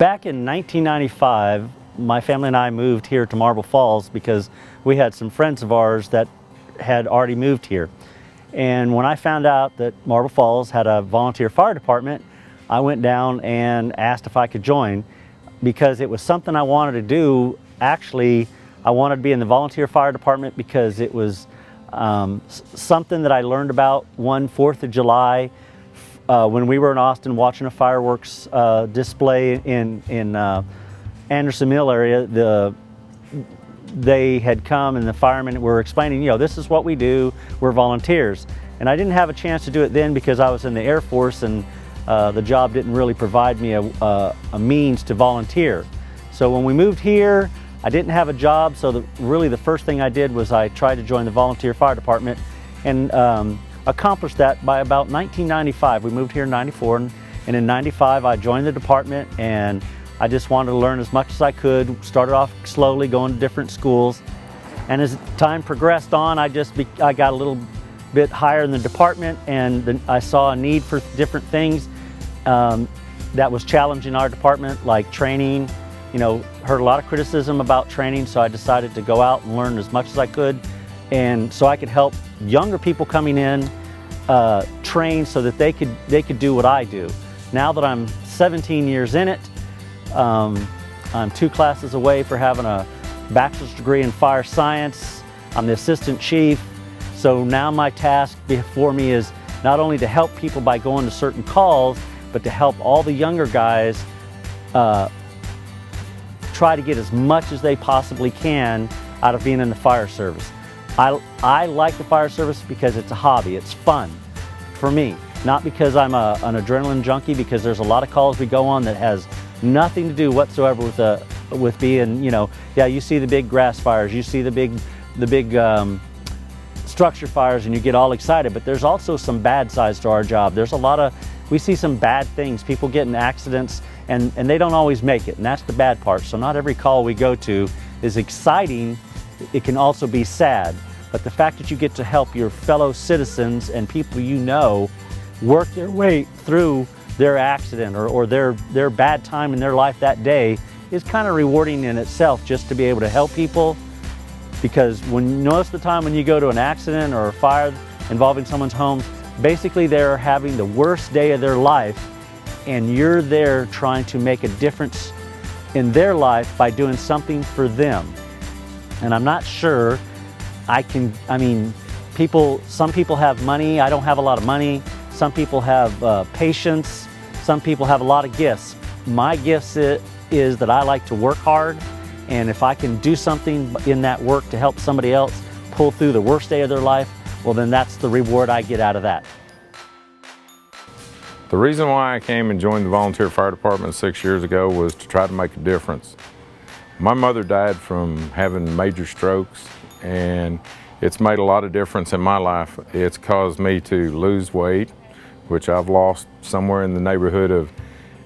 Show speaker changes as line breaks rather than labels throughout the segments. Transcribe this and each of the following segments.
Back in 1995, my family and I moved here to Marble Falls because we had some friends of ours that had already moved here. And when I found out that Marble Falls had a volunteer fire department, I went down and asked if I could join because it was something I wanted to do. Actually, I wanted to be in the volunteer fire department because it was something that I learned about one 4th of July when we were in Austin watching a fireworks display in Anderson Mill area. They had come and the firemen were explaining, you know, this is what we do, we're volunteers. And I didn't have a chance to do it then because I was in the Air Force and the job didn't really provide me a means to volunteer. So when we moved here, I didn't have a job, so really the first thing I did was I tried to join the volunteer fire department and accomplished that by about 1995. We moved here in 94, and in 95 I joined the department, and I just wanted to learn as much as I could. Started off slowly, going to different schools, and as time progressed on, I got a little bit higher in the department, and I saw a need for different things that was challenging our department, like training. You know, heard a lot of criticism about training, so I decided to go out and learn as much as I could, and so I could help younger people coming in train so that they could do what I do. Now that I'm 17 years in it, I'm 2 classes away for having a bachelor's degree in fire science. I'm the assistant chief, so now my task before me is not only to help people by going to certain calls, but to help all the younger guys try to get as much as they possibly can out of being in the fire service. I like the fire service because it's a hobby, it's fun for me. Not because I'm an adrenaline junkie, because there's a lot of calls we go on that has nothing to do whatsoever with being, you know, yeah, you see the big grass fires, you see the big structure fires and you get all excited, but there's also some bad sides to our job. We see some bad things, people get in accidents and they don't always make it, and that's the bad part. So not every call we go to is exciting, it can also be sad. But the fact that you get to help your fellow citizens and people you know work their way through their accident or their bad time in their life that day is kind of rewarding in itself, just to be able to help people. Because most of the time when you go to an accident or a fire involving someone's home, basically they're having the worst day of their life, and you're there trying to make a difference in their life by doing something for them. And I'm not sure some people have money, I don't have a lot of money. Some people have patience, some people have a lot of gifts. My gift is that I like to work hard, and if I can do something in that work to help somebody else pull through the worst day of their life, well then that's the reward I get out of that.
The reason why I came and joined the volunteer fire department 6 years ago was to try to make a difference. My mother died from having major strokes, and it's made a lot of difference in my life. It's caused me to lose weight, which I've lost somewhere in the neighborhood of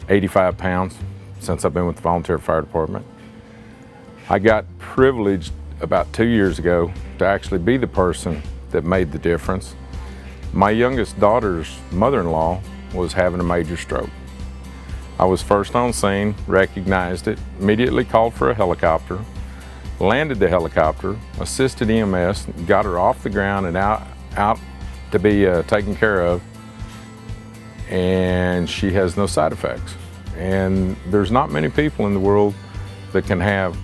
85 pounds since I've been with the volunteer fire department. I got privileged about 2 years ago to actually be the person that made the difference. My youngest daughter's mother-in-law was having a major stroke. I was first on scene, recognized it, immediately called for a helicopter, landed the helicopter, assisted EMS, got her off the ground and out to be taken care of, and she has no side effects. And there's not many people in the world that can have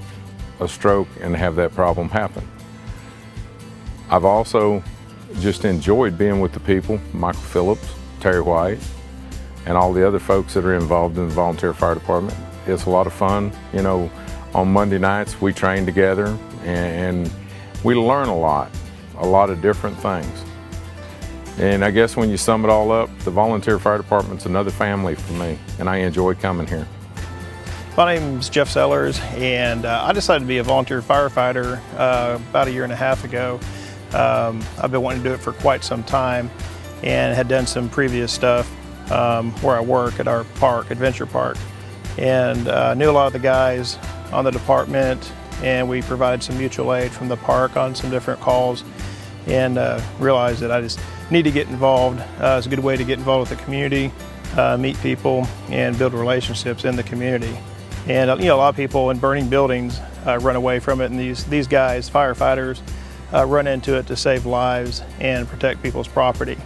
a stroke and have that problem happen. I've also just enjoyed being with the people, Michael Phillips, Terry White, and all the other folks that are involved in the volunteer fire department. It's a lot of fun. You know, on Monday nights we train together and we learn a lot of different things. And I guess when you sum it all up, the volunteer fire department's another family for me, and I enjoy coming here.
My name is Jeff Sellers, and I decided to be a volunteer firefighter about 1.5 years ago. I've been wanting to do it for quite some time and had done some previous stuff where I work at our park, Adventure Park. And knew a lot of the guys on the department, and we provided some mutual aid from the park on some different calls, and realized that I just need to get involved. It's a good way to get involved with the community, meet people, and build relationships in the community. And a lot of people in burning buildings run away from it, and these guys, firefighters, run into it to save lives and protect people's property.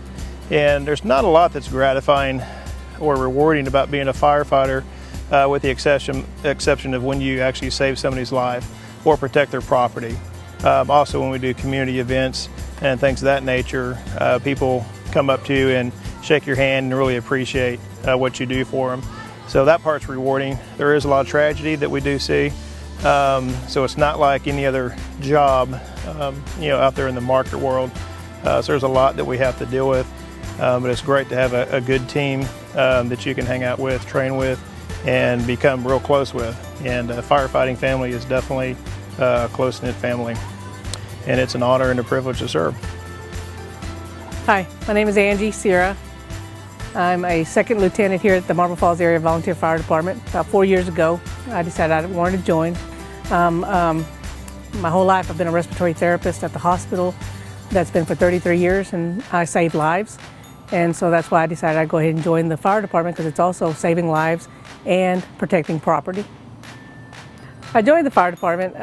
And there's not a lot that's gratifying or rewarding about being a firefighter, with the exception of when you actually save somebody's life or protect their property. Also, when we do community events and things of that nature, people come up to you and shake your hand and really appreciate what you do for them. So that part's rewarding. There is a lot of tragedy that we do see, so it's not like any other job, out there in the market world. So there's a lot that we have to deal with, but it's great to have a good team that you can hang out with, train with, and become real close with. And a firefighting family is definitely a close-knit family, and it's an honor and a privilege to serve.
Hi, my name is Angie Sierra. I'm a second lieutenant here at the Marble Falls Area Volunteer Fire Department. About 4 years ago, I decided I wanted to join. My whole life I've been a respiratory therapist at the hospital. That's been for 33 years, and I save lives. And so that's why I decided I'd go ahead and join the fire department, because it's also saving lives and protecting property. I joined the fire department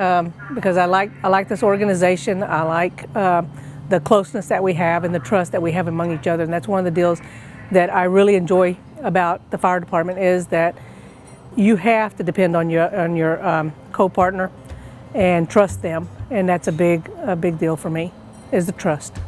because I like this organization. I like the closeness that we have and the trust that we have among each other. And that's one of the deals that I really enjoy about the fire department, is that you have to depend on your co-partner and trust them. And that's a big deal for me, is the trust.